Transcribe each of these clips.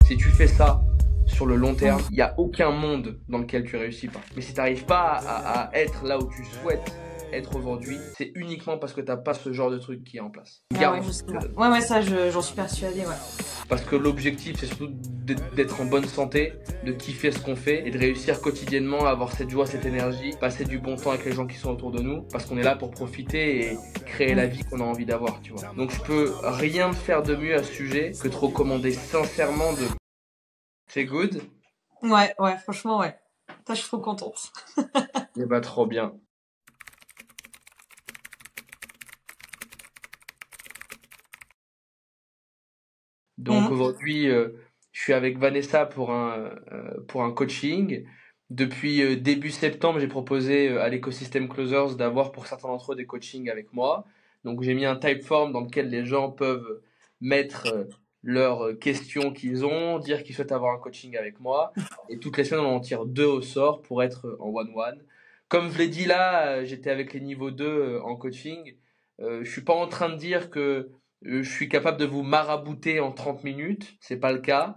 Si tu fais ça sur le long terme, il n'y a aucun monde dans lequel tu réussis pas. Mais si tu n'arrives pas à être là où tu souhaites être aujourd'hui, c'est uniquement parce que tu n'as pas ce genre de truc qui est en place. Ah ouais, je sais pas. Ouais, ça, j'en suis persuadée, ouais. Parce que l'objectif, c'est surtout d'être en bonne santé, de kiffer ce qu'on fait et de réussir quotidiennement à avoir cette joie, cette énergie, passer du bon temps avec les gens qui sont autour de nous, parce qu'on est là pour profiter et créer la vie qu'on a envie d'avoir, tu vois. Donc je peux rien faire de mieux à ce sujet que de recommander sincèrement de... C'est good? Ouais, franchement, ouais. Ça, je suis trop contente. Eh bah trop bien. Donc aujourd'hui, je suis avec Vanessa pour un coaching. Depuis début septembre, j'ai proposé à l'écosystème Closers d'avoir pour certains d'entre eux des coachings avec moi. Donc j'ai mis un typeform dans lequel les gens peuvent mettre leurs questions qu'ils ont, dire qu'ils souhaitent avoir un coaching avec moi. Et toutes les semaines, on en tire 2 au sort pour être en one-one. Comme je l'ai dit là, j'étais avec les niveaux 2 en coaching. Je suis pas en train de dire que je suis capable de vous marabouter en 30 minutes, c'est pas le cas.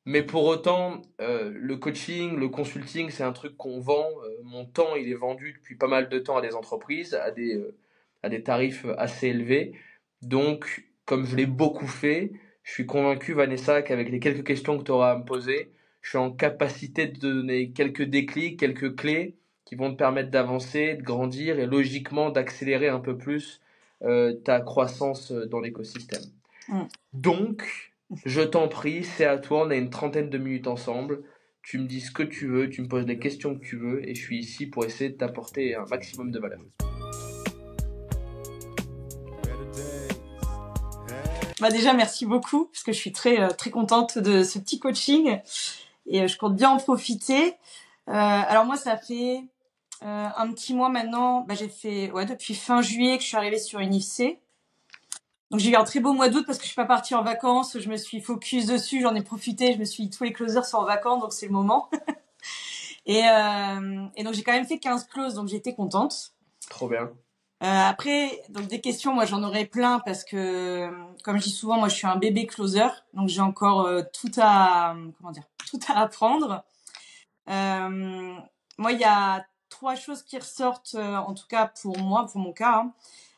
Mais pour autant, le coaching, le consulting, c'est un truc qu'on vend. Mon temps, il est vendu depuis pas mal de temps à des entreprises, à des tarifs assez élevés. Donc, comme je l'ai beaucoup fait, je suis convaincu, Vanessa, qu'avec les quelques questions que tu auras à me poser, je suis en capacité de te donner quelques déclics, quelques clés qui vont te permettre d'avancer, de grandir et logiquement d'accélérer un peu plus ta croissance dans l'écosystème. Donc, je t'en prie, c'est à toi, on a une trentaine de minutes ensemble. Tu me dis ce que tu veux, tu me poses les questions que tu veux, et je suis ici pour essayer de t'apporter un maximum de valeur. Bah déjà, merci beaucoup, parce que je suis très, très contente de ce petit coaching, et je compte bien en profiter. Alors moi, ça fait un petit mois maintenant, j'ai fait depuis fin juillet que je suis arrivée sur une IFC. Donc j'ai eu un très beau mois d'août parce que je suis pas partie en vacances, je me suis focus dessus, j'en ai profité, je me suis dit tous les closers sont en vacances, donc c'est le moment. et donc j'ai quand même fait 15 closes, donc j'étais contente. Trop bien. Après, donc des questions, moi j'en aurais plein parce que, comme je dis souvent, moi je suis un bébé closer, donc j'ai encore tout à apprendre. Moi, il y a 3 choses qui ressortent, en tout cas pour moi, pour mon cas.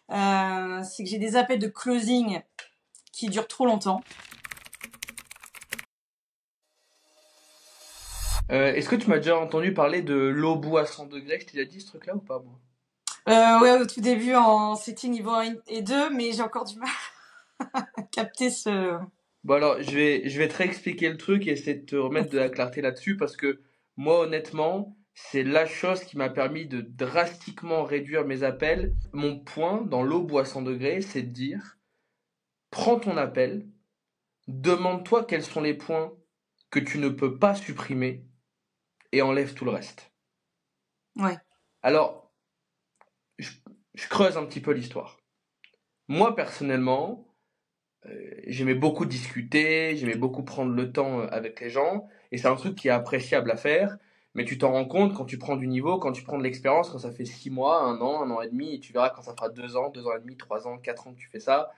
C'est que j'ai des appels de closing qui durent trop longtemps. Est-ce que tu m'as déjà entendu parler de l'eau bout à 100 degrés? Je t'ai déjà dit ce truc-là ou pas, moi? Ouais, au tout début en setting niveau 1 et 2, mais j'ai encore du mal à capter ce... Bon alors, je vais te réexpliquer le truc et essayer de te remettre de la clarté là-dessus parce que moi, honnêtement, c'est la chose qui m'a permis de drastiquement réduire mes appels. Mon point dans l'eau bout à 100 degrés, c'est de dire, prends ton appel, demande-toi quels sont les points que tu ne peux pas supprimer et enlève tout le reste. Ouais. Alors, je, je creuse un petit peu l'histoire. Moi, personnellement, j'aimais beaucoup discuter, j'aimais beaucoup prendre le temps avec les gens, et c'est un truc qui est appréciable à faire, mais tu t'en rends compte quand tu prends du niveau, quand tu prends de l'expérience, quand ça fait 6 mois, un an et demi, et tu verras quand ça fera 2 ans et demi, 3 ans, 4 ans que tu fais ça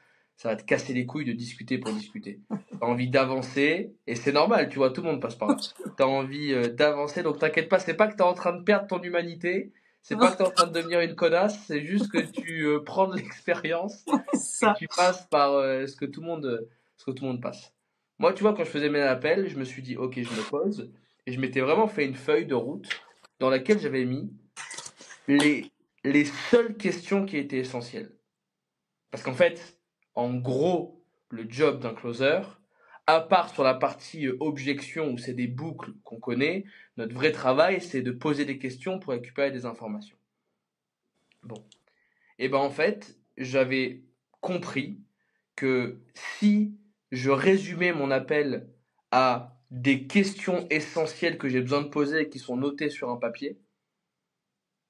va te casser les couilles de discuter pour discuter. T'as envie d'avancer, et c'est normal, tu vois, tout le monde passe par là. T'as envie d'avancer, donc t'inquiète pas, c'est pas que t'es en train de perdre ton humanité, c'est pas que t'es en train de devenir une connasse, c'est juste que tu prends de l'expérience et Ça. tu passes par ce que tout le monde passe. Moi, tu vois, quand je faisais mes appels, je me suis dit, ok, je me pose, et je m'étais vraiment fait une feuille de route dans laquelle j'avais mis les, les seules questions qui étaient essentielles. Parce qu'en fait, en gros, le job d'un closer, à part sur la partie objection où c'est des boucles qu'on connaît, notre vrai travail, c'est de poser des questions pour récupérer des informations. Bon. Et ben en fait, j'avais compris que si je résumais mon appel à des questions essentielles que j'ai besoin de poser et qui sont notées sur un papier,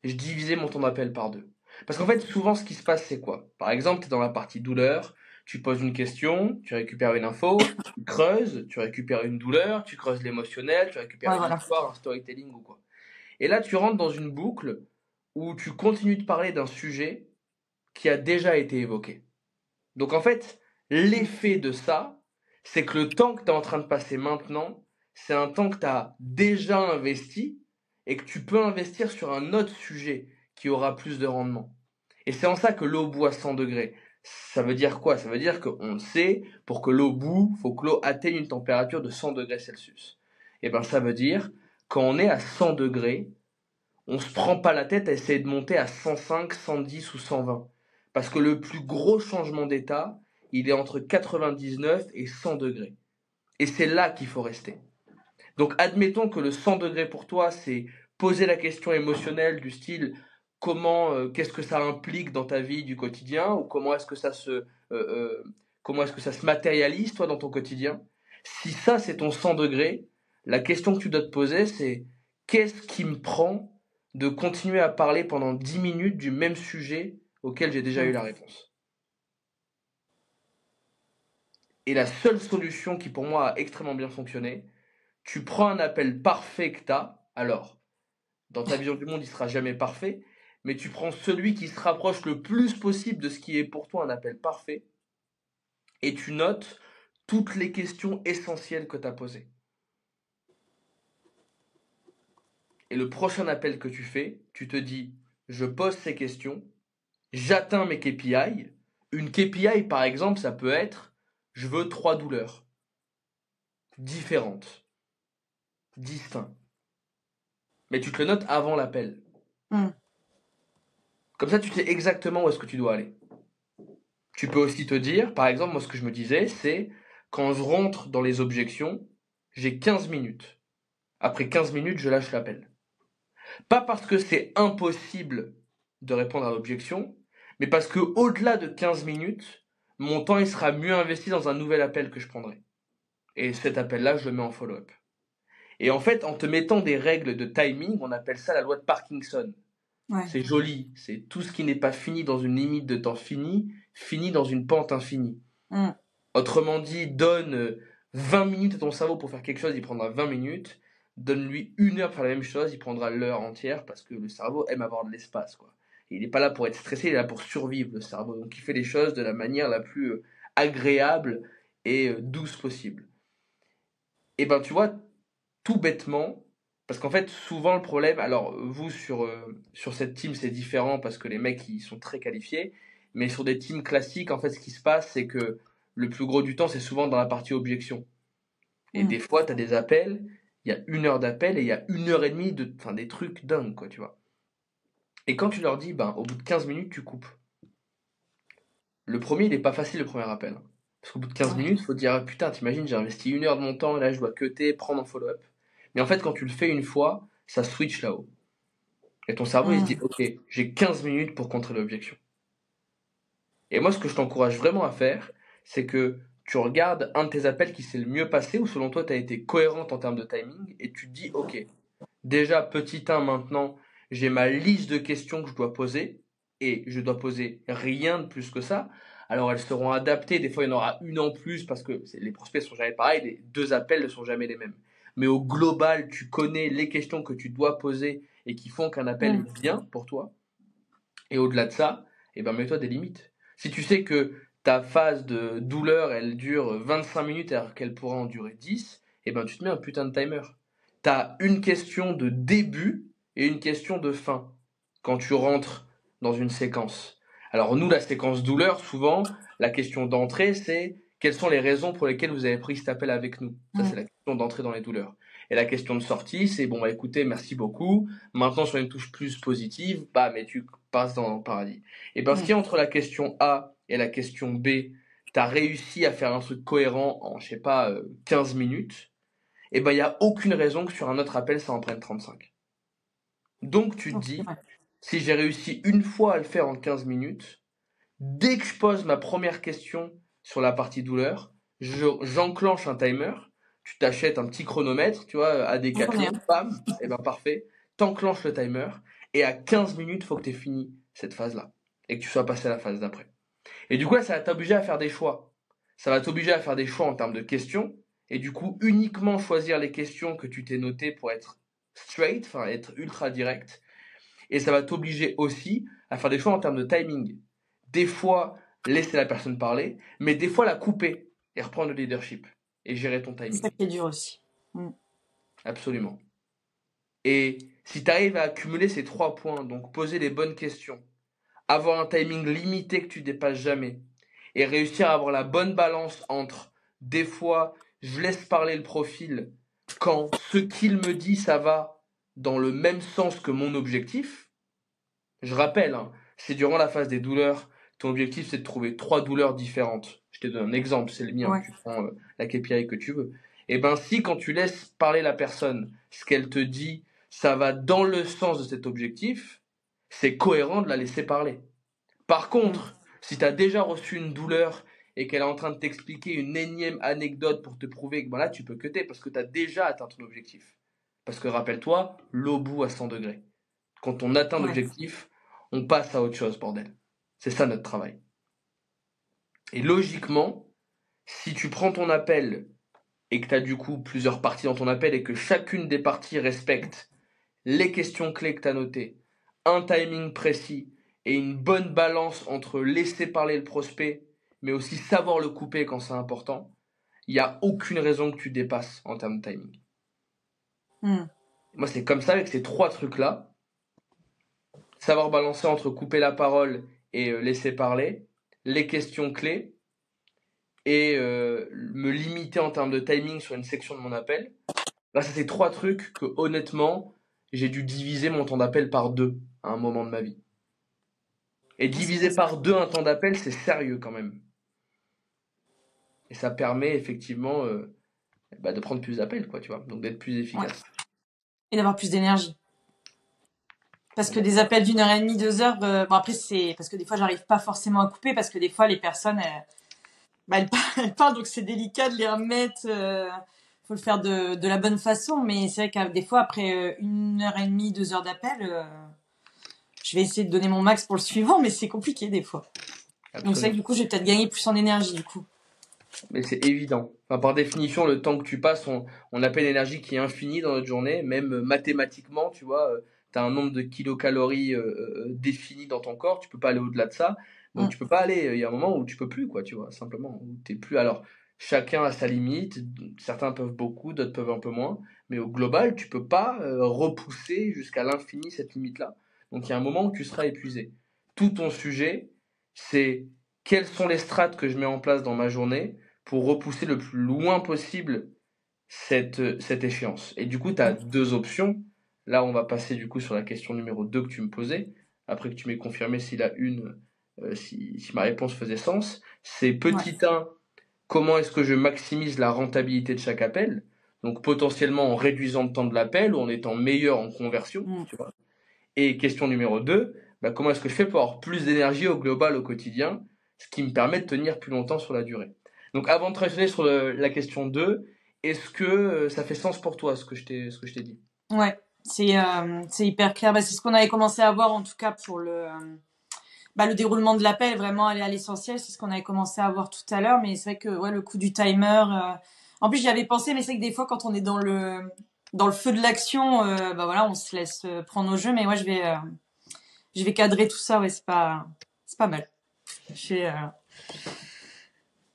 je divisais mon temps d'appel par 2. Parce qu'en fait, souvent, ce qui se passe, c'est quoi? Par exemple, tu es dans la partie douleur, tu poses une question, tu récupères une info, tu creuses, tu récupères une douleur, tu creuses l'émotionnel, tu récupères Ouais, une voilà. histoire, un storytelling ou quoi. Et là, tu rentres dans une boucle où tu continues de parler d'un sujet qui a déjà été évoqué. Donc en fait, l'effet de ça, c'est que le temps que tu es en train de passer maintenant, c'est un temps que tu as déjà investi et que tu peux investir sur un autre sujet qui aura plus de rendement. Et c'est en ça que l'eau bout à 100 degrés. Ça veut dire quoi? Ça veut dire qu'on le sait, pour que l'eau bout, il faut que l'eau atteigne une température de 100 degrés Celsius. Et ben ça veut dire, quand on est à 100 degrés, on se prend pas la tête à essayer de monter à 105, 110 ou 120. Parce que le plus gros changement d'état, il est entre 99 et 100 degrés. Et c'est là qu'il faut rester. Donc admettons que le 100 degrés pour toi, c'est poser la question émotionnelle du style qu'est-ce que ça implique dans ta vie du quotidien, ou comment est-ce que ça se matérialise toi dans ton quotidien. Si ça c'est ton 100 degrés, la question que tu dois te poser c'est qu'est-ce qui me prend de continuer à parler pendant 10 minutes du même sujet auquel j'ai déjà eu la réponse. Et la seule solution qui pour moi a extrêmement bien fonctionné, tu prends un appel parfait que tu as, alors dans ta vision du monde il sera jamais parfait, mais tu prends celui qui se rapproche le plus possible de ce qui est pour toi un appel parfait, et tu notes toutes les questions essentielles que tu as posées. Et le prochain appel que tu fais, tu te dis, je pose ces questions, j'atteins mes KPI. Une KPI, par exemple, ça peut être, je veux 3 douleurs différentes, distinctes. Mais tu te le notes avant l'appel. Comme ça, tu sais exactement où est-ce que tu dois aller. Tu peux aussi te dire, par exemple, moi ce que je me disais, c'est quand je rentre dans les objections, j'ai 15 minutes. Après 15 minutes, je lâche l'appel. Pas parce que c'est impossible de répondre à l'objection, mais parce que au-delà de 15 minutes, mon temps il sera mieux investi dans un nouvel appel que je prendrai. Et cet appel-là, je le mets en follow-up. Et en fait, en te mettant des règles de timing, on appelle ça la loi de Parkinson. Ouais. C'est joli, c'est tout ce qui n'est pas fini dans une limite de temps fini, finit dans une pente infinie. Autrement dit, donne 20 minutes à ton cerveau pour faire quelque chose, il prendra 20 minutes. Donne-lui 1 heure pour faire la même chose, il prendra l'heure entière parce que le cerveau aime avoir de l'espace, quoi. Il n'est pas là pour être stressé, il est là pour survivre, le cerveau. Donc il fait les choses de la manière la plus agréable et douce possible. Et ben tu vois, tout bêtement, parce qu'en fait, souvent le problème, alors vous sur cette team c'est différent parce que les mecs ils sont très qualifiés, mais sur des teams classiques, en fait, ce qui se passe, c'est que le plus gros du temps, c'est souvent dans la partie objection. Et des fois, tu as des appels, il y a 1 heure d'appel et il y a 1 heure et demie des trucs dingues, quoi, tu vois. Et quand tu leur dis, ben, au bout de 15 minutes, tu coupes. Le premier, il n'est pas facile, le premier appel. Parce qu'au bout de 15 minutes, il faut te dire, ah, putain, t'imagines, j'ai investi 1 heure de mon temps et là, je dois cutter, prendre en follow-up. Mais en fait, quand tu le fais une fois, ça switch là-haut. Et ton cerveau, il se dit, ok, j'ai 15 minutes pour contrer l'objection. Et moi, ce que je t'encourage vraiment à faire, c'est que tu regardes un de tes appels qui s'est le mieux passé, ou selon toi, tu as été cohérente en termes de timing, et tu te dis, ok, déjà, petit 1 maintenant, j'ai ma liste de questions que je dois poser, et je dois poser rien de plus que ça. Alors, elles seront adaptées, des fois, il y en aura une en plus, parce que les prospects sont jamais pareils, les 2 appels ne sont jamais les mêmes. Mais au global, tu connais les questions que tu dois poser et qui font qu'un appel est bien pour toi. Et au-delà de ça, eh ben, mets-toi des limites. Si tu sais que ta phase de douleur, elle dure 25 minutes alors qu'elle pourra en durer 10, eh ben, tu te mets un putain de timer. Tu as une question de début et une question de fin quand tu rentres dans une séquence. Alors nous, la séquence douleur, souvent, la question d'entrée, c'est quelles sont les raisons pour lesquelles vous avez pris cet appel avec nous. Ça, c'est la question d'entrée dans les douleurs. Et la question de sortie, c'est bon, bah écoutez, merci beaucoup. Maintenant, sur une touche plus positive, bah, mais tu passes dans le paradis. Et ben, ce qui est entre la question A et la question B, tu as réussi à faire un truc cohérent en, je sais pas, 15 minutes, et ben, il n'y a aucune raison que sur un autre appel, ça en prenne 35. Donc, tu te dis, si j'ai réussi une fois à le faire en 15 minutes, dès que je pose ma première question sur la partie douleur, j'enclenche un timer. Tu t'achètes un petit chronomètre, tu vois, à Decathlon, bam, et ben parfait. T'enclenches le timer et à 15 minutes, il faut que tu aies fini cette phase-là et que tu sois passé à la phase d'après. Et du coup, là, ça va t'obliger à faire des choix. Ça va t'obliger à faire des choix en termes de questions et du coup, uniquement choisir les questions que tu t'es notées pour être straight, enfin être ultra direct. Et ça va t'obliger aussi à faire des choix en termes de timing. Des fois, laisser la personne parler, mais des fois la couper. et reprendre le leadership et gérer ton C'est ça timing. qui est dur aussi. Mm. Absolument. Et si tu arrives à accumuler ces 3 points, donc poser les bonnes questions, avoir un timing limité que tu dépasses jamais, et réussir à avoir la bonne balance entre des fois, je laisse parler le profil quand ce qu'il me dit, ça va dans le même sens que mon objectif. Je rappelle, hein, c'est durant la phase des douleurs, ton objectif c'est de trouver 3 douleurs différentes. Je te donne un exemple, c'est le mien, Ouais. tu prends la KPI que tu veux. Et ben si quand tu laisses parler la personne, ce qu'elle te dit, ça va dans le sens de cet objectif, c'est cohérent de la laisser parler. Par Mm. contre, si tu as déjà reçu une douleur et qu'elle est en train de t'expliquer une énième anecdote pour te prouver que ben là tu peux cutter parce que tu as déjà atteint ton objectif. Parce que rappelle-toi, l'eau bout à 100 degrés. Quand on atteint Ouais. l'objectif, on passe à autre chose, bordel. C'est ça notre travail. Et logiquement, si tu prends ton appel et que tu as du coup plusieurs parties dans ton appel et que chacune des parties respecte les questions clés que tu as notées, un timing précis et une bonne balance entre laisser parler le prospect, mais aussi savoir le couper quand c'est important, il n'y a aucune raison que tu dépasses en termes de timing. Mm. Moi, c'est comme ça avec ces 3 trucs-là. Savoir balancer entre couper la parole et laisser parler, les questions clés, et me limiter en termes de timing sur une section de mon appel. Là, ça c'est 3 trucs que honnêtement, j'ai dû diviser mon temps d'appel par 2 à un moment de ma vie. Et Ah, c'est diviser bien ça. par 2 un temps d'appel, c'est sérieux quand même. Et ça permet effectivement de prendre plus d'appels, quoi, tu vois. Donc d'être plus Ouais. efficace. Et d'avoir plus d'énergie. Parce que des appels d'1 heure et demie, 2 heures, bon après c'est parce que des fois j'arrive pas forcément à couper parce que des fois les personnes elles parlent donc c'est délicat de les remettre. Faut le faire de la bonne façon, mais c'est vrai que des fois après 1 heure et demie, 2 heures d'appel, je vais essayer de donner mon max pour le suivant, mais c'est compliqué des fois. Donc c'est vrai que Absolument. du coup je vais peut-être gagner plus en énergie du coup. Mais c'est évident. Enfin, par définition, le temps que tu passes, on appelle l'énergie qui est infinie dans notre journée, même mathématiquement, tu vois, tu as un nombre de kilocalories défini dans ton corps, tu peux pas aller au-delà de ça. Donc Mm. tu peux pas aller, il y a un moment où tu peux plus, quoi, tu vois, simplement, où t'es plus. Alors, chacun a sa limite, certains peuvent beaucoup, d'autres peuvent un peu moins, mais au global, tu peux pas repousser jusqu'à l'infini cette limite-là. Donc il y a un moment où tu seras épuisé. Tout ton sujet, c'est quelles sont les strates que je mets en place dans ma journée pour repousser le plus loin possible cette échéance. Et du coup, tu as Mm. 2 options. Là, on va passer du coup sur la question numéro 2 que tu me posais, après que tu m'aies confirmé si la une, si ma réponse faisait sens. C'est Ouais. petit 1, comment est-ce que je maximise la rentabilité de chaque appel? Donc potentiellement en réduisant le temps de l'appel ou en étant meilleur en conversion, Mm. tu vois. Et question numéro 2, comment est-ce que je fais pour avoir plus d'énergie au global, au quotidien, ce qui me permet de tenir plus longtemps sur la durée. Donc avant de trancher sur la question 2, est-ce que ça fait sens pour toi ce que je t'ai dit? Ouais. C'est hyper clair. Bah, c'est ce qu'on avait commencé à voir en tout cas pour le déroulement de l'appel, vraiment aller à l'essentiel, c'est ce qu'on avait commencé à voir tout à l'heure, mais c'est vrai que ouais, le coup du timer. En plus, j'y avais pensé, mais c'est vrai que des fois, quand on est dans le feu de l'action, bah voilà, on se laisse prendre au jeu. Mais ouais, je vais cadrer tout ça. Ouais, c'est pas mal. J'ai,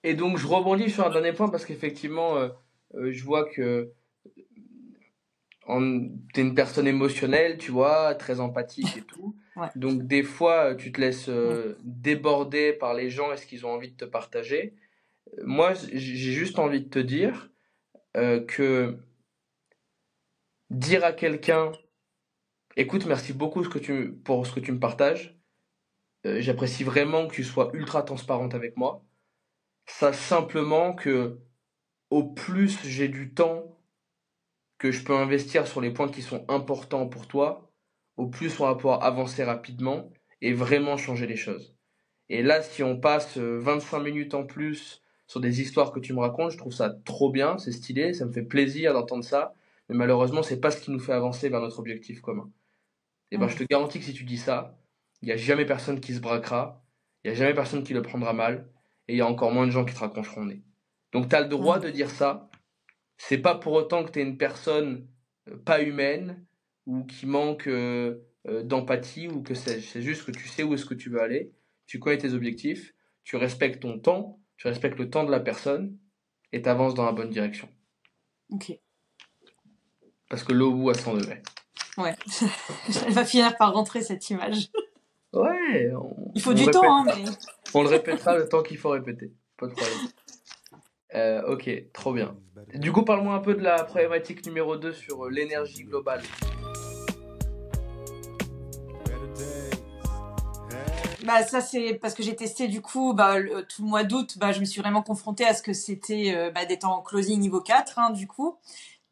Et donc je rebondis sur un dernier point parce qu'effectivement, je vois que t'es une personne émotionnelle, tu vois, très empathique et tout. ouais. Donc des fois, tu te laisses Mm. déborder par les gens et ce qu'ils ont envie de te partager. Moi, j'ai juste envie de te dire que dire à quelqu'un, écoute, merci beaucoup pour ce que tu me partages. J'apprécie vraiment que tu sois ultra transparente avec moi. Sache simplement que au plus j'ai du temps que je peux investir sur les points qui sont importants pour toi, au plus on va pouvoir avancer rapidement et vraiment changer les choses. Et là, si on passe 25 minutes en plus sur des histoires que tu me racontes, je trouve ça trop bien, c'est stylé, ça me fait plaisir d'entendre ça, mais malheureusement, c'est pas ce qui nous fait avancer vers notre objectif commun. Et ben, je Mm. te garantis que si tu dis ça, il n'y a jamais personne qui se braquera, il n'y a jamais personne qui le prendra mal, et il y a encore moins de gens qui te raccrocheront le nez. Donc, tu as le droit Mm. de dire ça, c'est pas pour autant que tu es une personne pas humaine, ou qui manque d'empathie, ou que sais-je. C'est juste que tu sais où est-ce que tu veux aller, tu connais tes objectifs, tu respectes ton temps, tu respectes le temps de la personne, et t'avances dans la bonne direction. Ok. Parce que l'eau bout à 100 degrés. Ouais. Elle va finir par rentrer cette image. Ouais, Il faut du temps, hein, mais. on le répétera le temps qu'il faut répéter. Pas de problème. Ok, trop bien. Du coup, parle-moi un peu de la problématique numéro 2 sur l'énergie globale. Bah ça c'est parce que j'ai testé du coup tout le mois d'août, je me suis vraiment confrontée à ce que c'était d'être en closing niveau 4 hein, du coup.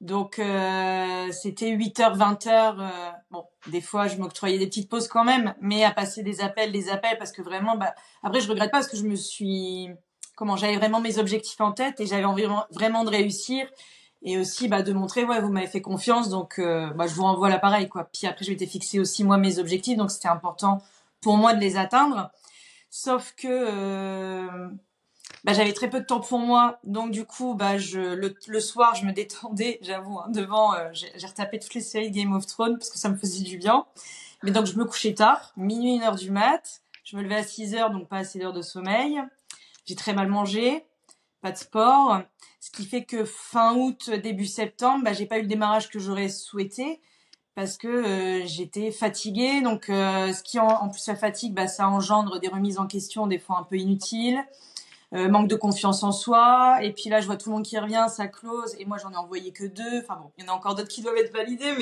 Donc c'était 8h 20h bon, des fois je m'octroyais des petites pauses quand même, mais à passer des appels parce que vraiment après je regrette pas parce que j'avais vraiment mes objectifs en tête et j'avais envie vraiment de réussir et aussi de montrer ouais, vous m'avez fait confiance donc je vous renvoie l'appareil quoi. Puis après je m'étais fixé aussi moi mes objectifs donc c'était important pour moi de les atteindre. Sauf que j'avais très peu de temps pour moi, donc du coup, le soir, je me détendais, j'avoue, hein, devant, j'ai retapé toutes les séries de Game of Thrones parce que ça me faisait du bien. Mais donc je me couchais tard, minuit, 1h du mat, je me levais à 6h, donc pas assez d'heures de sommeil. J'ai très mal mangé, pas de sport, ce qui fait que fin août, début septembre, j'ai pas eu le démarrage que j'aurais souhaité parce que j'étais fatiguée. Donc, ce qui en plus la fatigue, ça engendre des remises en question des fois un peu inutiles, manque de confiance en soi. Et puis là, je vois tout le monde qui revient, ça close, et moi j'en ai envoyé que 2. Enfin bon, il y en a encore d'autres qui doivent être validés,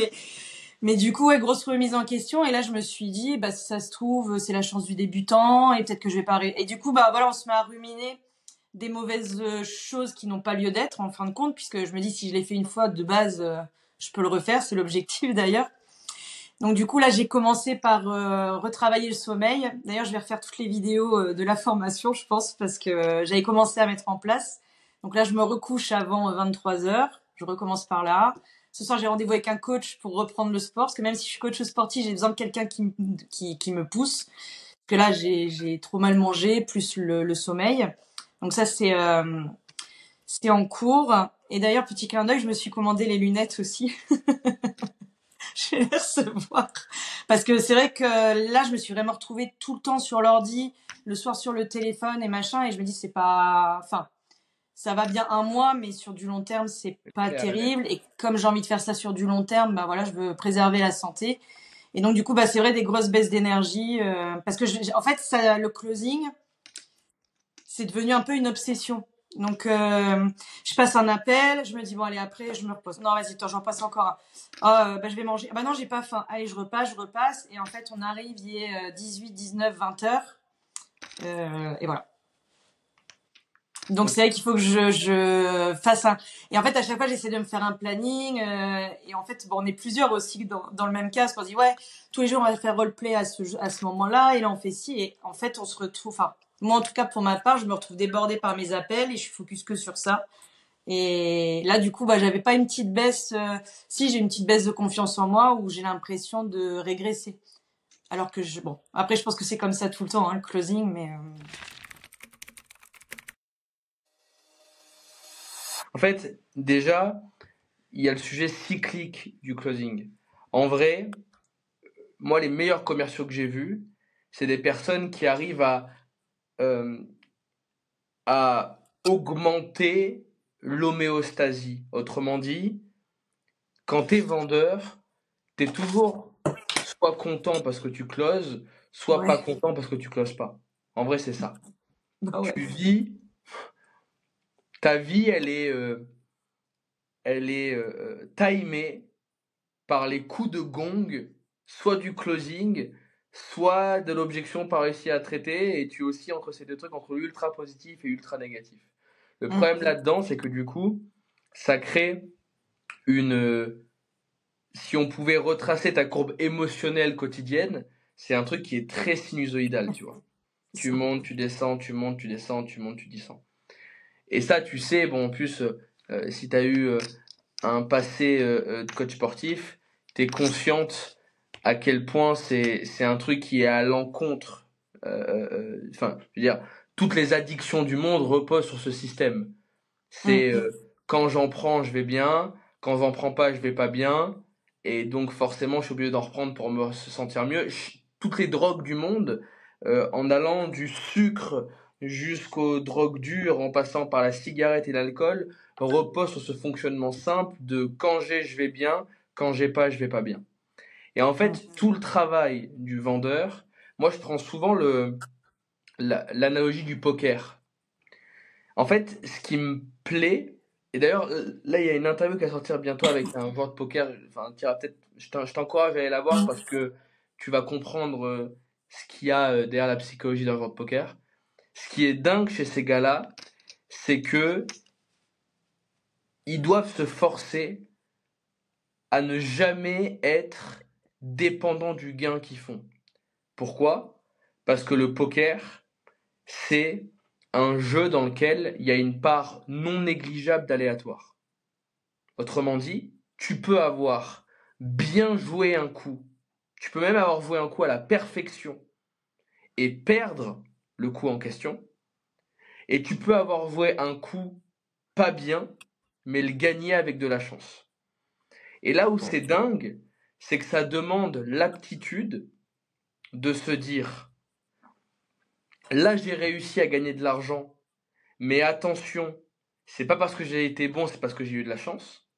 mais du coup, ouais, grosse remise en question. Et là, je me suis dit, si ça se trouve, c'est la chance du débutant, et peut-être que je vais pas. Et du coup, voilà, on se met à ruminer des mauvaises choses qui n'ont pas lieu d'être en fin de compte, puisque je me dis si je l'ai fait une fois de base, je peux le refaire, c'est l'objectif d'ailleurs. Donc du coup là j'ai commencé par retravailler le sommeil. D'ailleurs je vais refaire toutes les vidéos de la formation je pense parce que j'avais commencé à mettre en place. Donc là je me recouche avant 23h, je recommence par là. Ce soir j'ai rendez-vous avec un coach pour reprendre le sport parce que même si je suis coach sportif j'ai besoin de quelqu'un qui me pousse. Parce que là j'ai trop mal mangé plus le sommeil. Donc ça c'est en cours. Et d'ailleurs petit clin d'œil je me suis commandé les lunettes aussi. Je vais les recevoir. Parce que c'est vrai que là, je me suis vraiment retrouvée tout le temps sur l'ordi, le soir sur le téléphone et machin, et je me dis, c'est pas, enfin, ça va bien un mois, mais sur du long terme, c'est pas Clair et net. terrible. Et comme j'ai envie de faire ça sur du long terme, voilà, je veux préserver la santé. Et donc, du coup, c'est vrai, des grosses baisses d'énergie, parce que en fait, le closing, c'est devenu un peu une obsession. Donc, je passe un appel, je me dis, bon, allez, après, je me repose. Non, vas-y, attends, j'en passe encore un. Oh, je vais manger. Ah, non, j'ai pas faim. Allez, je repasse. Et en fait, on arrive, il est 18, 19, 20 heures. Et voilà. Donc, Ok. c'est vrai qu'il faut que je fasse un. Et en fait, à chaque fois, j'essaie de me faire un planning. Et en fait, on est plusieurs aussi dans le même cas. Parce qu'on se dit, ouais, tous les jours, on va faire roleplay à ce moment-là. Et là, on fait ci. Et en fait, on se retrouve. Enfin, moi, en tout cas, pour ma part, je me retrouve débordée par mes appels et je suis focus que sur ça. Et là, du coup, j'avais pas une petite baisse. Si, j'ai une petite baisse de confiance en moi où j'ai l'impression de régresser. Alors que bon, après, je pense que c'est comme ça tout le temps, hein, le closing, mais. En fait, déjà, il y a le sujet cyclique du closing. En vrai, moi, les meilleurs commerciaux que j'ai vus, c'est des personnes qui arrivent euh, à augmenter l'homéostasie. Autrement dit, quand tu es vendeur, tu es toujours soit content parce que tu closes, soit pas Ouais, content parce que tu closes pas. En vrai, c'est ça. bah ouais. Tu vis, ta vie, elle est timée par les coups de gong, soit du closing, soit de l'objection pas réussi à traiter, et tu oscilles entre ces deux trucs, entre ultra positif et ultra négatif. Le Mm. problème là-dedans, c'est que du coup, ça crée une. Si on pouvait retracer ta courbe émotionnelle quotidienne, c'est un truc qui est très sinusoïdal, tu vois. C'est Tu ça. montes, tu descends, tu montes, tu descends, tu montes, tu descends. Et ça, tu sais, bon, en plus, si tu as eu un passé de coach sportif, tu es consciente à quel point c'est un truc qui est à l'encontre. Enfin, je veux dire, toutes les addictions du monde reposent sur ce système. Mm. C'est quand j'en prends, je vais bien. Quand j'en prends pas, je vais pas bien. Et donc forcément, je suis obligé d'en reprendre pour me se sentir mieux. Toutes les drogues du monde, en allant du sucre jusqu'aux drogues dures en passant par la cigarette et l'alcool repose sur ce fonctionnement simple de quand j'ai, je vais bien, quand j'ai pas, je vais pas bien. Et en fait, tout le travail du vendeur, moi je prends souvent l'analogie du poker. En fait, ce qui me plaît, et d'ailleurs, là, il y a une interview qui va sortir bientôt avec un joueur de poker. Enfin, je t'encourage à aller la voir parce que tu vas comprendre ce qu'il y a derrière la psychologie d'un joueur de poker. Ce qui est dingue chez ces gars-là, c'est que ils doivent se forcer à ne jamais être dépendants du gain qu'ils font. Pourquoi? Parce que le poker, c'est un jeu dans lequel il y a une part non négligeable d'aléatoire. Autrement dit, tu peux avoir bien joué un coup, tu peux même avoir joué un coup à la perfection et perdre le coup en question, et tu peux avoir joué un coup pas bien, mais le gagner avec de la chance. Et là où c'est dingue, c'est que ça demande l'aptitude de se dire, là j'ai réussi à gagner de l'argent, mais attention, c'est pas parce que j'ai été bon, c'est parce que j'ai eu de la chance.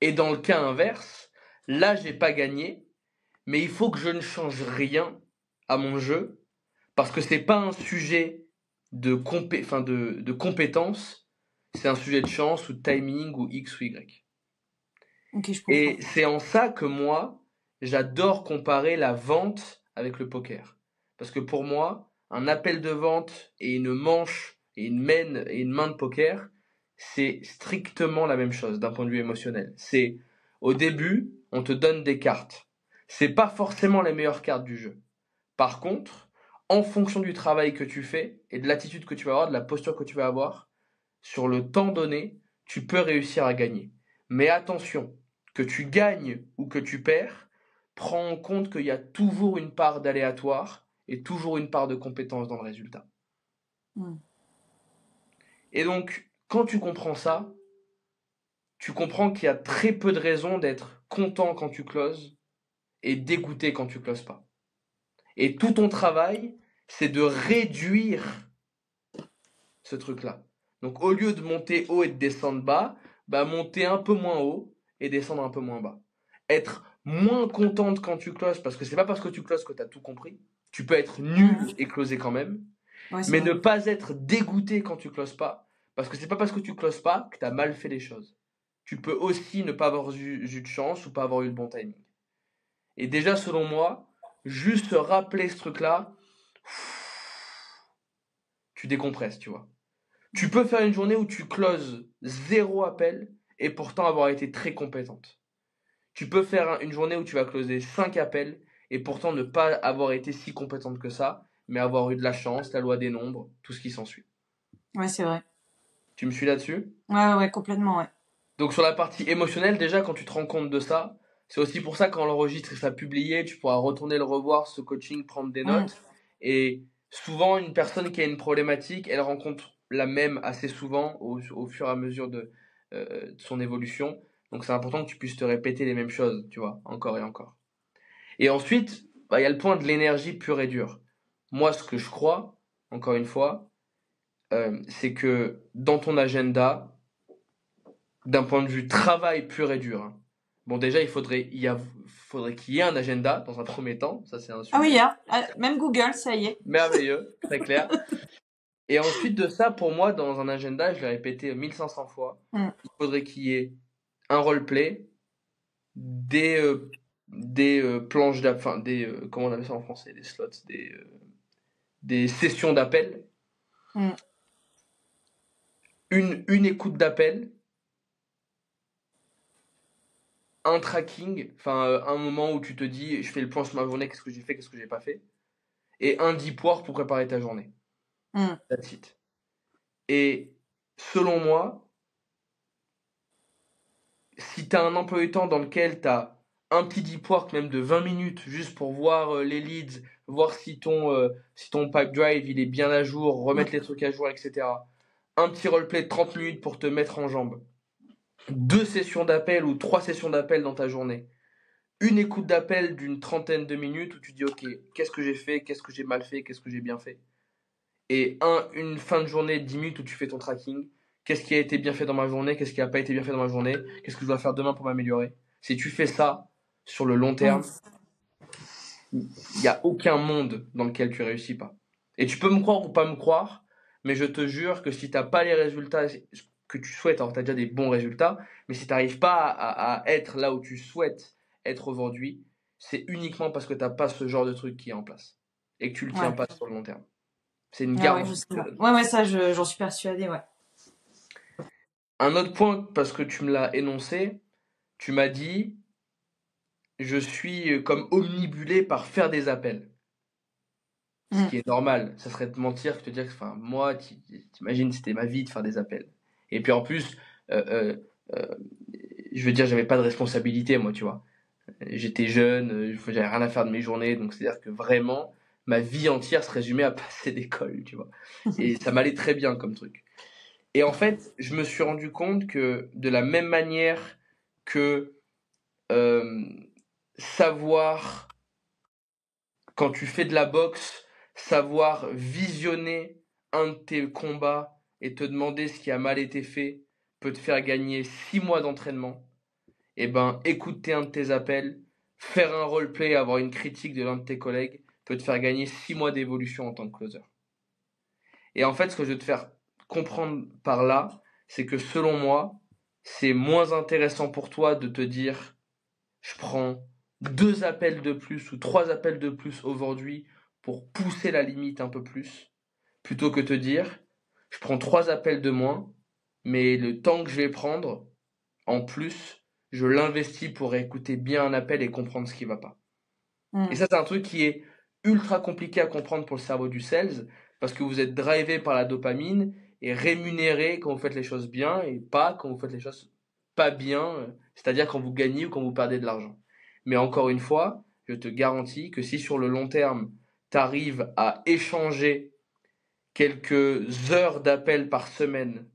Et dans le cas inverse, là j'ai pas gagné, mais il faut que je ne change rien à mon jeu, parce que c'est pas un sujet de compétence, c'est un sujet de chance ou de timing ou X ou Y. Ok, je comprends. Et c'est en ça que moi, j'adore comparer la vente avec le poker. Parce que pour moi, un appel de vente et une manche et une main de poker, c'est strictement la même chose d'un point de vue émotionnel. C'est au début, on te donne des cartes. C'est pas forcément les meilleures cartes du jeu. Par contre, en fonction du travail que tu fais et de l'attitude que tu vas avoir, de la posture que tu vas avoir, sur le temps donné, tu peux réussir à gagner. Mais attention, que tu gagnes ou que tu perds, prends en compte qu'il y a toujours une part d'aléatoire et toujours une part de compétence dans le résultat. Mm. Et donc, quand tu comprends ça, tu comprends qu'il y a très peu de raisons d'être content quand tu closes et dégoûté quand tu closes pas. Et tout ton travail, c'est de réduire ce truc-là. Donc au lieu de monter haut et de descendre bas, bah monter un peu moins haut et descendre un peu moins bas. Être moins contente quand tu closes, parce que c'est pas parce que tu closes que tu as tout compris. Tu peux être nul et closer quand même, Ouais, c'est mais vrai. ne pas être dégoûté quand tu closes pas, parce que c'est pas parce que tu closes pas que tu as mal fait les choses. Tu peux aussi ne pas avoir eu de chance ou pas avoir eu le bon timing. Et déjà, selon moi, juste rappeler ce truc-là, tu décompresses, tu vois. Tu peux faire une journée où tu closes 0 appel et pourtant avoir été très compétente. Tu peux faire une journée où tu vas closer 5 appels et pourtant ne pas avoir été si compétente que ça, mais avoir eu de la chance, la loi des nombres, tout ce qui s'ensuit. Ouais, c'est vrai. Tu me suis là-dessus? Ouais, complètement, ouais. Donc sur la partie émotionnelle, déjà quand tu te rends compte de ça, c'est aussi pour ça quand l'enregistre sera publié, tu pourras retourner le revoir, ce coaching, prendre des Mm. notes. Et souvent, une personne qui a une problématique, elle rencontre la même assez souvent au fur et à mesure de son évolution. Donc c'est important que tu puisses te répéter les mêmes choses, tu vois, encore et encore. Et ensuite, bah, il y a le point de l'énergie pure et dure. Moi, ce que je crois, encore une fois, c'est que dans ton agenda, d'un point de vue travail pur et dur, hein. Bon, déjà, faudrait qu'il y ait un agenda dans un premier temps. Ça, c'est un Ah oui, sujet même Google, ça y est. merveilleux, très clair. Et ensuite de ça, pour moi, dans un agenda, je l'ai répété 1500 fois, Mm. il faudrait qu'il y ait un roleplay, des planches d'appel, enfin, comment on appelle ça en français, des slots, des sessions d'appel, Mm. une écoute d'appel, un tracking, enfin, un moment où tu te dis, je fais le point sur ma journée, qu'est-ce que j'ai fait, qu'est-ce que j'ai pas fait, et un deep work pour préparer ta journée. Mm. That's it. Et selon moi, si tu as un emploi du temps dans lequel tu as un petit deep work même de 20 minutes juste pour voir les leads, voir si ton pipe drive il est bien à jour, remettre les trucs à jour, etc. Un petit roleplay de 30 minutes pour te mettre en jambe. 2 sessions d'appel ou 3 sessions d'appel dans ta journée. Une écoute d'appel d'une trentaine de minutes où tu dis ok, qu'est-ce que j'ai fait, qu'est-ce que j'ai mal fait, qu'est-ce que j'ai bien fait. et une fin de journée, 10 minutes où tu fais ton tracking. Qu'est-ce qui a été bien fait dans ma journée? Qu'est-ce qui n'a pas été bien fait dans ma journée? Qu'est-ce que je dois faire demain pour m'améliorer? Si tu fais ça sur le long terme, il n'y a aucun monde dans lequel tu réussis pas. Et tu peux me croire ou pas me croire, mais je te jure que si tu n'as pas les résultats que tu souhaites, alors tu as déjà des bons résultats, mais si tu n'arrives pas à être là où tu souhaites être aujourd'hui, c'est uniquement parce que tu n'as pas ce genre de truc qui est en place et que tu le tiens Ouais. pas sur le long terme. C'est une Ah ouais, garantie que je te donne. ouais, ça, j'en suis persuadée, ouais. Un autre point, parce que tu me l'as énoncé, tu m'as dit, je suis comme omnibulé par faire des appels. Ce Mm. qui est normal. Ça serait de mentir que de te dire que, enfin, moi, t'imagines, c'était ma vie de faire des appels. Et puis en plus, euh, euh, euh, je veux dire, j'avais pas de responsabilité, moi, tu vois. J'étais jeune, j'avais rien à faire de mes journées, donc c'est-à-dire que vraiment, ma vie entière se résumait à passer d'école, tu vois. Et ça m'allait très bien comme truc. Et en fait, je me suis rendu compte que de la même manière que euh, savoir, quand tu fais de la boxe, savoir visionner un de tes combats et te demander ce qui a mal été fait peut te faire gagner 6 mois d'entraînement, et ben écouter un de tes appels, faire un roleplay, avoir une critique de l'un de tes collègues peut te faire gagner 6 mois d'évolution en tant que closer. Et en fait, ce que je veux te faire comprendre par là, c'est que selon moi, c'est moins intéressant pour toi de te dire je prends 2 appels de plus ou 3 appels de plus aujourd'hui pour pousser la limite un peu plus, plutôt que te dire je prends 3 appels de moins, mais le temps que je vais prendre en plus, je l'investis pour écouter bien un appel et comprendre ce qui va pas. Et Mm. ça, c'est un truc qui est ultra compliqué à comprendre pour le cerveau du sales, parce que vous êtes drivé par la dopamine et rémunéré quand vous faites les choses bien et pas quand vous faites les choses pas bien, c'est-à-dire quand vous gagnez ou quand vous perdez de l'argent. Mais encore une fois, je te garantis que si sur le long terme, tu arrives à échanger quelques heures d'appel par semaine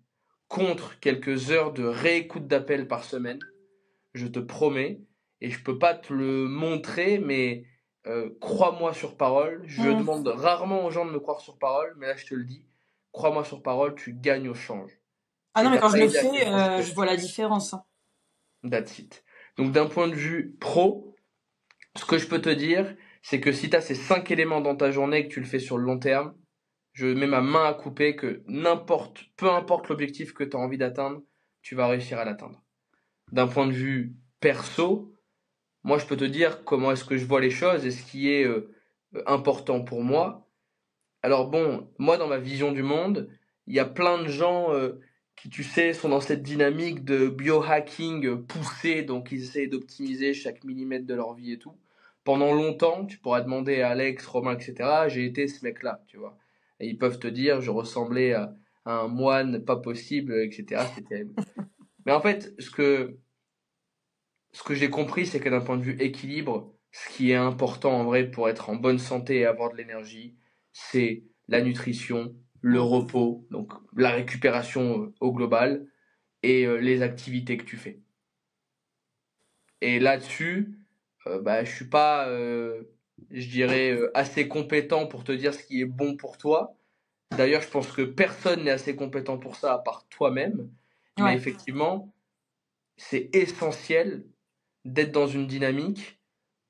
contre quelques heures de réécoute d'appel par semaine, je te promets, et je peux pas te le montrer, mais crois-moi sur parole. Je Mm. demande rarement aux gens de me croire sur parole, mais là je te le dis, crois-moi sur parole, tu gagnes au change. Ah non, Et mais t'as quand je pas le idée à quel fais, point c'est je vois la efficace. différence, hein. That's it. Donc d'un point de vue pro, ce que je peux te dire, c'est que si tu as ces 5 éléments dans ta journée et que tu le fais sur le long terme, je mets ma main à couper que peu importe l'objectif que tu as envie d'atteindre, tu vas réussir à l'atteindre. D'un point de vue perso, moi, je peux te dire comment est-ce que je vois les choses et ce qui est important pour moi. Alors bon, moi, dans ma vision du monde, il y a plein de gens qui, tu sais, sont dans cette dynamique de biohacking poussé, donc ils essayent d'optimiser chaque millimètre de leur vie et tout. Pendant longtemps, tu pourras demander à Alex, Romain, etc., j'ai été ce mec-là, tu vois. Et ils peuvent te dire, je ressemblais à un moine pas possible, etc. C'était terrible. Mais en fait, ce que j'ai compris, c'est que d'un point de vue équilibre, ce qui est important en vrai pour être en bonne santé et avoir de l'énergie, c'est la nutrition, le Mm. repos, donc la récupération au global, et les activités que tu fais. Et là-dessus, bah, je suis pas, je dirais, assez compétent pour te dire ce qui est bon pour toi. D'ailleurs, je pense que personne n'est assez compétent pour ça à part toi-même. Mais Ouais. effectivement, c'est essentiel d'être dans une dynamique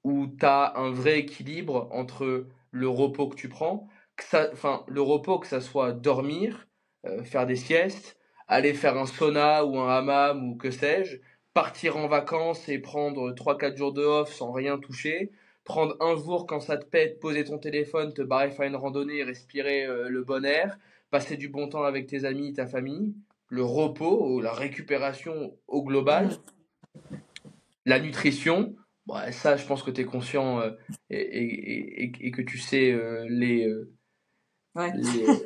où tu as un vrai équilibre entre le repos que tu prends, enfin le repos que ça soit dormir, faire des siestes, aller faire un sauna ou un hammam ou que sais-je, partir en vacances et prendre 3 4 jours de off sans rien toucher, prendre un jour quand ça te pète, poser ton téléphone, te barrer faire une randonnée, respirer le bon air, passer du bon temps avec tes amis, ta famille, le repos ou la récupération au global, Mm. la nutrition, bah, ça, je pense que tu es conscient et que tu sais Ouais. les, euh,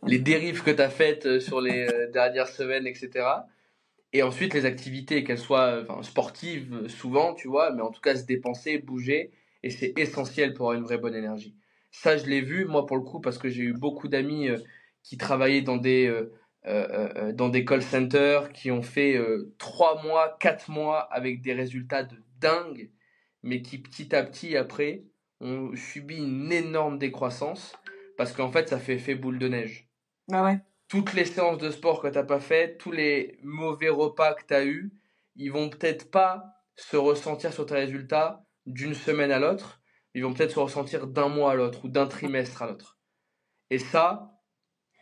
les dérives que tu as faites sur les dernières semaines, etc. Et ensuite, les activités, qu'elles soient enfin, sportives souvent, tu vois, mais en tout cas se dépenser, bouger, et c'est essentiel pour avoir une vraie bonne énergie. Ça, je l'ai vu, moi, pour le coup, parce que j'ai eu beaucoup d'amis qui travaillaient dans des call centers, qui ont fait 3 mois, 4 mois avec des résultats de dingue, mais qui petit à petit, après, ont subi une énorme décroissance parce qu'en fait, ça fait effet boule de neige. Bah ouais. Toutes les séances de sport que t'as pas faites, tous les mauvais repas que t'as eus, ils vont peut-être pas se ressentir sur tes résultats d'une semaine à l'autre, ils vont peut-être se ressentir d'un mois à l'autre ou d'un trimestre à l'autre. Et ça,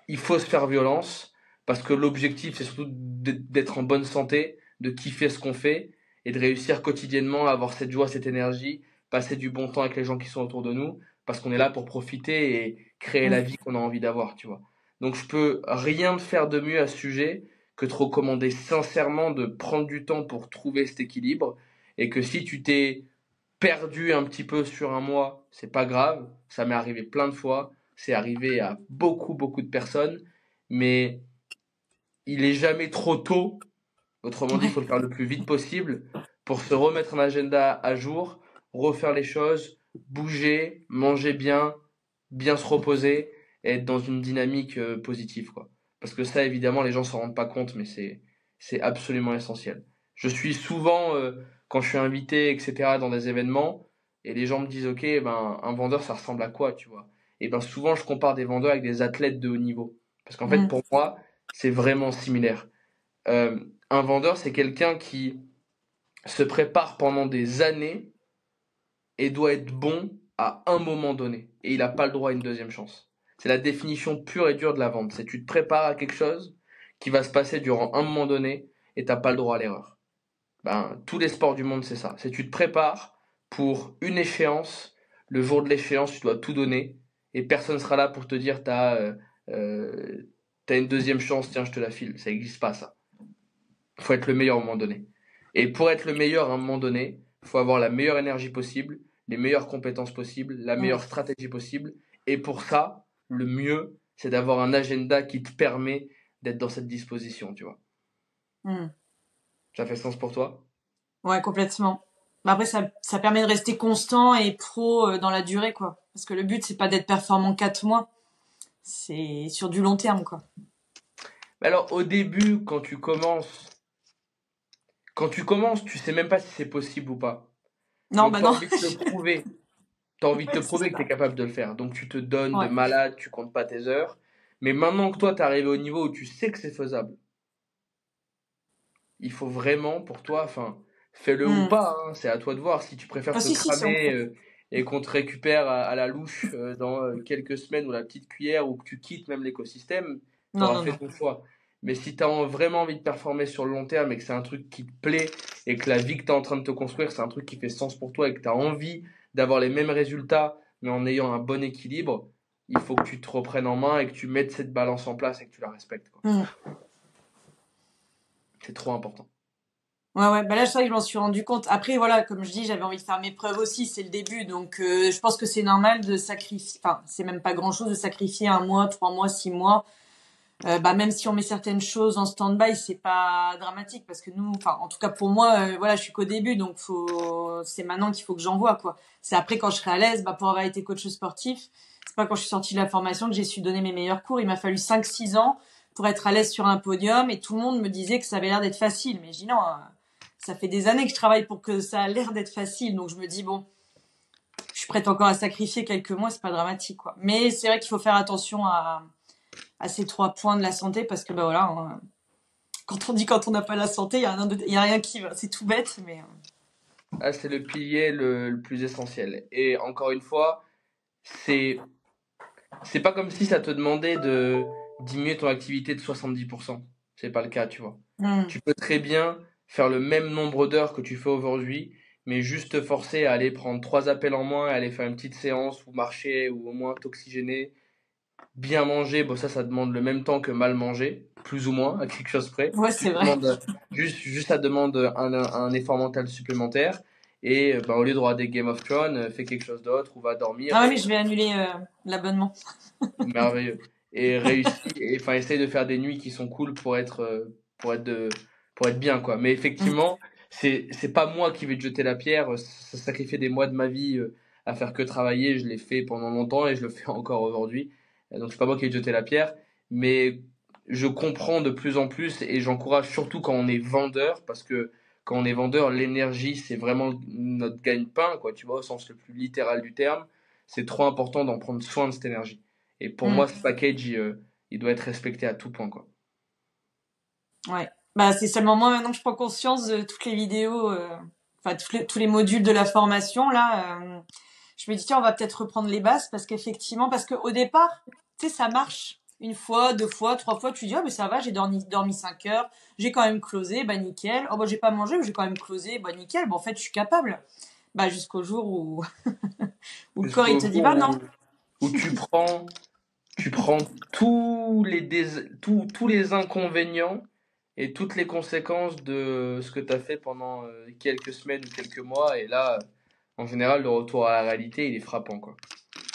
il faut se faire violence parce que l'objectif, c'est surtout d'être en bonne santé, de kiffer ce qu'on fait et de réussir quotidiennement à avoir cette joie, cette énergie, passer du bon temps avec les gens qui sont autour de nous parce qu'on est là pour profiter et créer la Mm. vie qu'on a envie d'avoir, tu vois. Donc je peux rien faire de mieux à ce sujet que te recommander sincèrement de prendre du temps pour trouver cet équilibre et que si tu t'es perdu un petit peu sur un mois, c'est pas grave, ça m'est arrivé plein de fois, c'est arrivé à beaucoup de personnes, mais il est jamais trop tôt. Autrement dit, il Ouais. faut le faire le plus vite possible pour se remettre un agenda à jour, refaire les choses, bouger, manger bien, bien se reposer et être dans une dynamique positive, quoi. Parce que ça, évidemment, les gens s'en rendent pas compte, mais c'est absolument essentiel. Je suis souvent, quand je suis invité, etc., dans des événements, et les gens me disent, ok, ben, un vendeur, ça ressemble à quoi, tu vois? Et ben, souvent, je compare des vendeurs avec des athlètes de haut niveau. Parce qu'en fait, Mm. pour moi, c'est vraiment similaire. Un vendeur, c'est quelqu'un qui se prépare pendant des années et doit être bon à un moment donné. Et il n'a pas le droit à une deuxième chance. C'est la définition pure et dure de la vente. C'est tu te prépares à quelque chose qui va se passer durant un moment donné et t'as pas le droit à l'erreur. Ben, tous les sports du monde, c'est ça. C'est tu te prépares pour une échéance. Le jour de l'échéance, tu dois tout donner et personne sera là pour te dire t'as une deuxième chance, tiens, je te la file. Ça n'existe pas, ça. Il faut être le meilleur à un moment donné. Et pour être le meilleur à un moment donné, il faut avoir la meilleure énergie possible, les meilleures compétences possibles, la Mm. meilleure stratégie possible. Et pour ça, le mieux, c'est d'avoir un agenda qui te permet d'être dans cette disposition, tu vois. Mm. Ça fait sens pour toi? Ouais, complètement. Bah après, ça permet de rester constant et pro dans la durée, quoi. Parce que le but, c'est pas d'être performant 4 mois, c'est sur du long terme, quoi. Mais alors, au début, quand tu commences, tu sais même pas si c'est possible ou pas. Non, Donc, bah tu as non. envie de te prouver. Tu as envie de te Ouais, c'est prouver que tu es ça. capable de le faire. Donc, tu te donnes de Ouais. malade, tu comptes pas tes heures. Mais maintenant que toi, tu es arrivé au niveau où tu sais que c'est faisable, il faut vraiment pour toi, enfin, fais-le ou Mm. pas, hein, c'est à toi de voir. Si tu préfères Ah te si, c'est en cramer cours. et qu'on te récupère à la louche dans quelques semaines ou la petite cuillère ou que tu quittes même l'écosystème, tu Non, auras non, fait non. ton choix. Mais si tu as vraiment envie de performer sur le long terme et que c'est un truc qui te plaît et que la vie que tu es en train de te construire, c'est un truc qui fait sens pour toi et que tu as envie d'avoir les mêmes résultats mais en ayant un bon équilibre, il faut que tu te reprennes en main et que tu mettes cette balance en place et que tu la respectes, quoi. Mm. C'est trop important. Ouais, ouais. Bah là, c'est vrai que je m'en suis rendu compte. Après, voilà, comme je dis, j'avais envie de faire mes preuves aussi. C'est le début, donc je pense que c'est normal de sacrifier. Enfin, c'est même pas grand-chose de sacrifier 1 mois, 3 mois, 6 mois. Bah même si on met certaines choses en stand-by, c'est pas dramatique parce que nous, enfin, en tout cas pour moi, voilà, je suis qu'au début, donc c'est maintenant qu'il faut que j'envoie quoi. C'est après quand je serai à l'aise, bah pour avoir été coach sportif, c'est pas quand je suis sortie de la formation que j'ai su donner mes meilleurs cours. Il m'a fallu 5, 6 ans pour être à l'aise sur un podium et tout le monde me disait que ça avait l'air d'être facile, mais je dis non. Ça fait des années que je travaille pour que ça a l'air d'être facile, donc je me dis bon, je suis prête encore à sacrifier quelques mois, c'est pas dramatique quoi. Mais c'est vrai qu'il faut faire attention à ces 3 points de la santé parce que bah voilà, hein, quand on n'a pas la santé, il y a rien qui va. C'est tout bête, mais Ah, c'est le pilier le plus essentiel. Et encore une fois, c'est c'est pas comme si ça te demandait de diminuer ton activité de 70%. C'est pas le cas, tu vois. hmm. Tu peux très bien faire le même nombre d'heures que tu fais aujourd'hui, mais juste te forcer à aller prendre 3 appels en moins, à aller faire une petite séance ou marcher ou au moins t'oxygéner, bien manger. Bon, ça demande le même temps que mal manger, plus ou moins, à quelque chose près. Ouais, c'est vrai. Juste ça demande un effort mental supplémentaire. Et bah, au lieu de regarder Game of Thrones, fais quelque chose d'autre ou va dormir Ah ouais, mais et je vais annuler l'abonnement. merveilleux. Et réussis, et enfin essaye de faire des nuits qui sont cool pour être de, pour être bien, quoi. Mais Hmm. effectivement, c'est pas moi qui vais te jeter la pierre. Ça sacrifié des mois de ma vie à faire que travailler. Je l'ai fait pendant longtemps et je le fais encore aujourd'hui. Donc c'est pas moi qui vais te jeter la pierre. Mais je comprends de plus en plus et j'encourage surtout quand on est vendeur parce que quand on est vendeur, l'énergie c'est vraiment notre gagne-pain, quoi. Tu vois, au sens le plus littéral du terme. C'est trop important d'en prendre soin de cette énergie. Et pour moi, Mm. ce package, il doit être respecté à tout point, quoi. Ouais. Bah, c'est seulement moi maintenant que je prends conscience de toutes les vidéos, enfin tous les modules de la formation là. Je me dis tiens, on va peut-être reprendre les bases parce qu'effectivement, parce qu'au départ, tu sais, ça marche. Une fois, deux fois, trois fois, tu dis, ah, mais ça va, j'ai dormi 5 heures, j'ai quand même closé, bah nickel. Oh, bah, j'ai pas mangé, mais j'ai quand même closé, bah nickel. Bah, en fait, je suis capable. Bah, jusqu'au jour où, où le corps, il Jusqu'au te dit, jour bah non. où tu prends tous les inconvénients et toutes les conséquences de ce que tu as fait pendant quelques semaines ou quelques mois. Et là, en général, le retour à la réalité, il est frappant, quoi.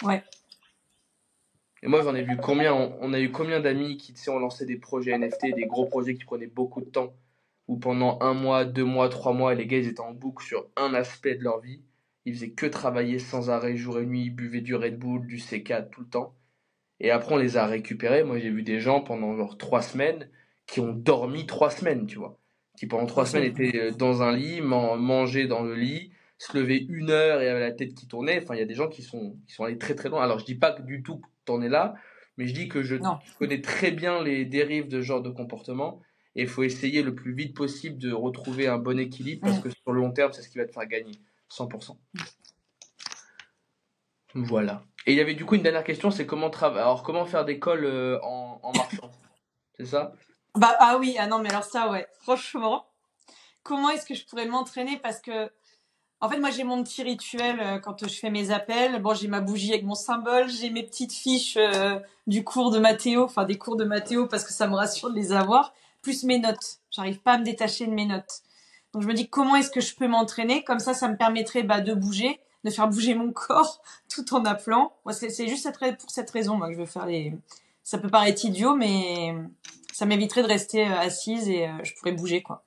Ouais. Et moi, j'en ai vu combien, on a eu combien d'amis qui, tu sais, ont lancé des projets NFT, des gros projets qui prenaient beaucoup de temps, où pendant un mois, 2 mois, 3 mois, les gars, ils étaient en boucle sur un aspect de leur vie. Ils faisaient que travailler sans arrêt, jour et nuit, ils buvaient du Red Bull, du C4 tout le temps. Et après, on les a récupérés. Moi, j'ai vu des gens pendant genre 3 semaines qui ont dormi 3 semaines, tu vois. Qui pendant Oh, 3 semaines étaient dans un lit, mangeaient dans le lit, se levaient 1 heure et avaient la tête qui tournait. Enfin, il y a des gens qui sont allés très très loin. Alors, je dis pas que du tout que t'en es là, mais je dis que je non. connais très bien les dérives de ce genre de comportement. Et il faut essayer le plus vite possible de retrouver un bon équilibre parce Mm. que sur le long terme, c'est ce qui va te faire gagner. 100%. Voilà. Et il y avait du coup une dernière question, c'est comment faire des calls en marchant, c'est ça? Bah, ah oui, ah non, mais alors ça, ouais. Franchement, comment est-ce que je pourrais m'entraîner parce que en fait, moi, j'ai mon petit rituel quand je fais mes appels. Bon, j'ai ma bougie avec mon symbole, j'ai mes petites fiches du cours de Mathéo, enfin des cours de Mathéo parce que ça me rassure de les avoir, plus mes notes. J'arrive pas à me détacher de mes notes. Donc je me dis comment est-ce que je peux m'entraîner comme ça me permettrait bah, de bouger, de faire bouger mon corps tout en appelant. Moi, c'est juste pour cette raison moi que je veux faire les. Ça peut paraître idiot, mais ça m'éviterait de rester assise et je pourrais bouger quoi.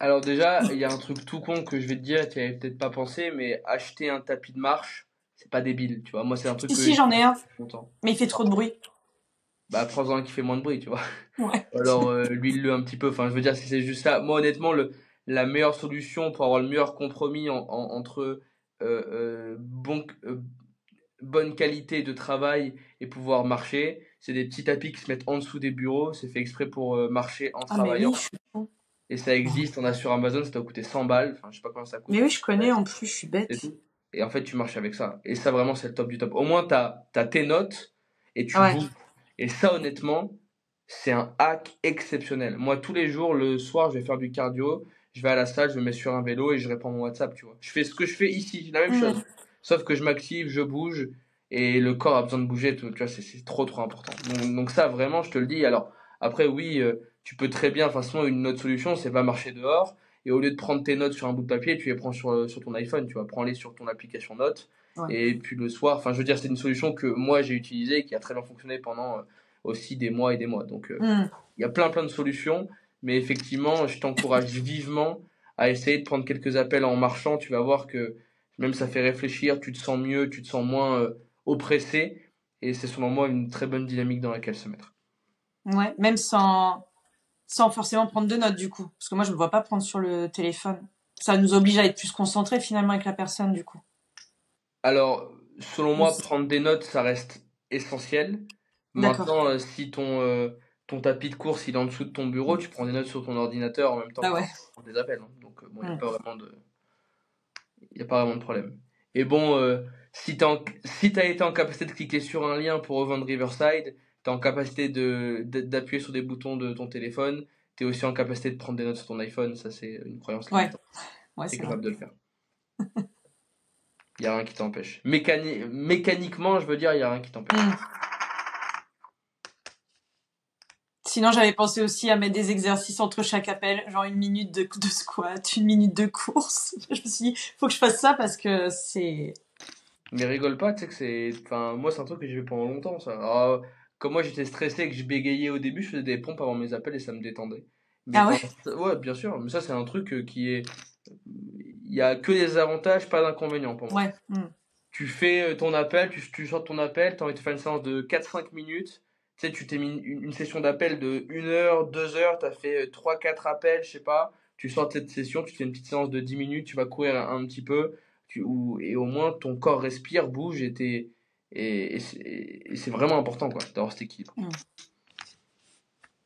Alors déjà, il y a un truc tout con que je vais te dire, tu n'y avais peut-être pas pensé, mais acheter un tapis de marche, c'est pas débile, tu vois. Moi, c'est un truc Si que si, j'ai j'en ai un, depuis longtemps. mais il fait trop de bruit. Bah, prends-en un qui fait moins de bruit, tu vois. Ouais. Alors, huile-le un petit peu. Enfin, je veux dire, si c'est juste ça. Moi, honnêtement, la meilleure solution pour avoir le meilleur compromis entre bonne qualité de travail et pouvoir marcher, c'est des petits tapis qui se mettent en dessous des bureaux. C'est fait exprès pour marcher en Ah mais travaillant. oui, je suis con. Et ça existe, on a sur Amazon, ça doit coûter 100 balles. Enfin, je sais pas combien ça coûte, Mais oui, mais je connais en plus, je suis c'est bête. tout. Et en fait, tu marches avec ça. Et ça, vraiment, c'est le top du top. Au moins, t'as tes notes et tu Ouais. bouges. Et ça, honnêtement, c'est un hack exceptionnel. Moi, tous les jours, le soir, je vais faire du cardio. Je vais à la salle, je me mets sur un vélo et je réponds mon WhatsApp, tu vois. Je fais ce que je fais ici, la même chose. Mm. Sauf que je m'active, je bouge et le corps a besoin de bouger, tu vois, c'est trop, trop important. Donc ça, vraiment, je te le dis. Alors, après, oui, tu peux très bien, de toute façon, une autre solution, c'est va marcher dehors. Et au lieu de prendre tes notes sur un bout de papier, tu les prends sur ton iPhone, tu vois, prends-les sur ton application Notes. Ouais. Et puis le soir, enfin, je veux dire, c'est une solution que moi j'ai utilisée et qui a très bien fonctionné pendant aussi des mois et des mois. Donc, Mm. il y a plein, plein de solutions. Mais effectivement, je t'encourage vivement à essayer de prendre quelques appels en marchant. Tu vas voir que même ça fait réfléchir, tu te sens mieux, tu te sens moins oppressé. Et c'est selon moi une très bonne dynamique dans laquelle se mettre. Ouais. Même sans forcément prendre de notes du coup. Parce que moi, je ne me vois pas prendre sur le téléphone. Ça nous oblige à être plus concentrés finalement avec la personne du coup. Alors, selon moi, Oui. prendre des notes, ça reste essentiel. D'accord. Maintenant, si ton tapis de course il est en dessous de ton bureau, tu prends des notes sur ton ordinateur en même temps Ah que tu ouais. prends des appels, hein. Donc, bon, Mm. il y a pas vraiment de problème. Et bon, si t'as été en capacité de cliquer sur un lien pour revendre Riverside, t'es en capacité d'appuyer sur des boutons de ton téléphone, t'es aussi en capacité de prendre des notes sur ton iPhone. Ça, c'est une croyance Ouais. limitante. Ouais, T'es c'est vrai. capable de le faire. Il y a rien qui t'empêche. Mécaniquement, je veux dire, il y a rien qui t'empêche. Mm. Sinon, j'avais pensé aussi à mettre des exercices entre chaque appel, genre une minute de squat, une minute de course. Je me suis dit, faut que je fasse ça parce que c'est. Mais rigole pas, tu sais que c'est. Enfin, moi, c'est un truc que j'ai fait pendant longtemps, ça. Alors, comme moi, j'étais stressé et que je bégayais au début, je faisais des pompes avant mes appels et ça me détendait. Mais Ah ouais? ouais, bien sûr. Mais ça, c'est un truc qui est. Il y a que des avantages, pas d'inconvénients pour moi. Ouais. Mm. Tu fais ton appel, tu sors ton appel, t'as envie de faire une séance de 4-5 minutes. Tu sais, tu t'es mis une session d'appel de 1 heure, 2 heures, t'as fait 3-4 appels, je sais pas. Tu sors de cette session, tu fais une petite séance de 10 minutes, tu vas courir un petit peu, et au moins ton corps respire, bouge, et c'est vraiment important quoi, d'avoir cet équilibre. Mm.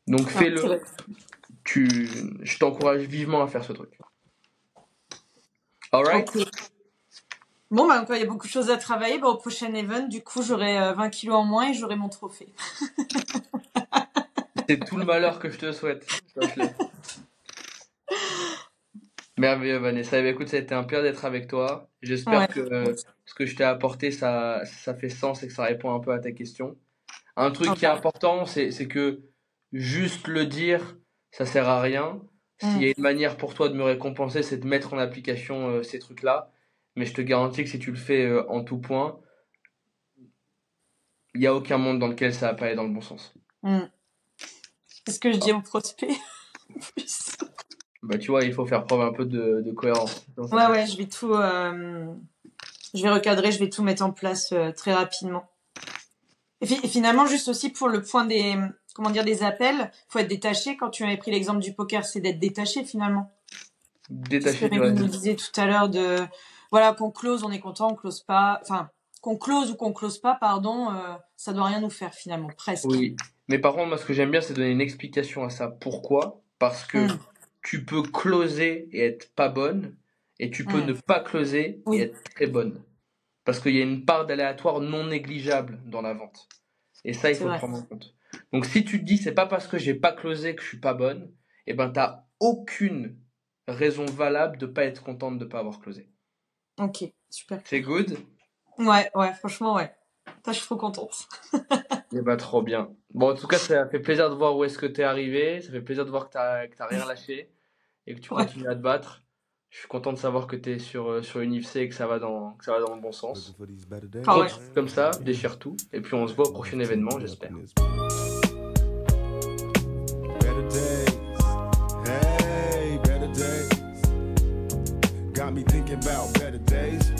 Donc Ah, c'est fais-le, vrai. je t'encourage vivement à faire ce truc. Alright? Ok. Bon, bah, encore, il y a beaucoup de choses à travailler. Bah, au prochain event, du coup, j'aurai 20 kilos en moins et j'aurai mon trophée. C'est tout le malheur que je te souhaite. Sache-le. Merveilleux, Vanessa. Eh bien, écoute, ça a été un plaisir d'être avec toi. J'espère Ouais. que ce que je t'ai apporté, ça fait sens et que ça répond un peu à ta question. Un truc qui est important, c'est que juste le dire, ça sert à rien. S'il y a une manière pour toi de me récompenser, c'est de mettre en application ces trucs-là. Mais je te garantis que si tu le fais en tout point, il n'y a aucun monde dans lequel ça va pas aller dans le bon sens. C'est ce que je dis aux prospects. En plus. Bah, tu vois, il faut faire preuve un peu de cohérence. Ouais, je vais tout, je vais recadrer, je vais tout mettre en place très rapidement. Et finalement, juste aussi pour le point des, comment dire, des appels, faut être détaché. Quand tu avais pris l'exemple du poker, c'est d'être détaché finalement. Détaché C'est ce que Rémi nous disait tout à l'heure de, voilà, qu'on close, on est content, on close pas, enfin, qu'on close ou qu'on close pas, pardon, ça doit rien nous faire finalement, presque. Oui, mais par contre, moi, ce que j'aime bien, c'est donner une explication à ça. Pourquoi? Parce que tu peux closer et être pas bonne, et tu peux ne pas closer et être très bonne. Parce qu'il y a une part d'aléatoire non négligeable dans la vente. Et ça, il faut le prendre en compte. Donc, si tu te dis, c'est pas parce que j'ai pas closé que je suis pas bonne, eh ben, t'as aucune raison valable de pas être contente de pas avoir closé. Ok, super. C'est good? Ouais, franchement, ouais. Ça, je suis trop contente. Eh ben, trop bien. Bon, en tout cas, ça fait plaisir de voir où est-ce que t'es arrivé. Ça fait plaisir de voir que t'as rien lâché et que tu continues à te battre. Je suis content de savoir que t'es sur une IFC et que ça va dans le bon sens. Continue comme ça, déchire tout. Et puis on se voit au prochain événement, j'espère. Better days, hey, better days. Got me thinking about better days.